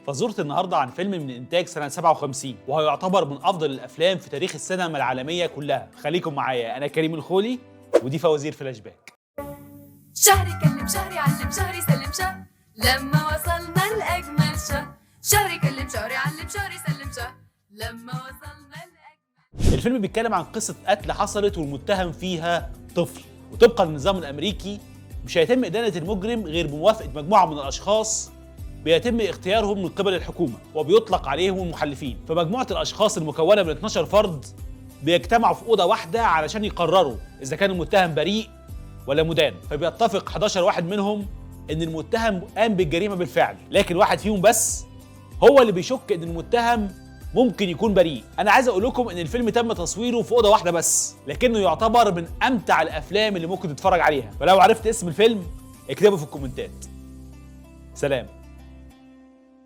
فزورت النهارده عن فيلم من انتاج سنه 57 وهيعتبر من افضل الافلام في تاريخ السينما العالميه كلها. خليكم معايا، انا كريم الخولي ودي فوازير فلاش باك. شهري كلم شهري علم شهري سلم شهر لما وصلنا لأجمل شهر. شهري كلم شهري علم شهري سلم شهر لما وصلنا لأجمل. الفيلم بيتكلم عن قصه قتل حصلت والمتهم فيها طفل، وطبقا للنظام الامريكي مش هيتم ادانه المجرم غير بموافقه مجموعه من الاشخاص بيتم اختيارهم من قبل الحكومه وبيطلق عليهم المحلفين. فمجموعه الاشخاص المكونه من 12 فرد بيجتمعوا في اوضه واحده علشان يقرروا اذا كان المتهم بريء ولا مدان. فبيتفق 11 واحد منهم ان المتهم قام بالجريمه بالفعل، لكن واحد فيهم بس هو اللي بيشك ان المتهم ممكن يكون بريء. انا عايز اقول لكم ان الفيلم تم تصويره في اوضه واحده بس، لكنه يعتبر من امتع الافلام اللي ممكن تتفرج عليها. فلو عرفت اسم الفيلم اكتبه في الكومنتات. سلام.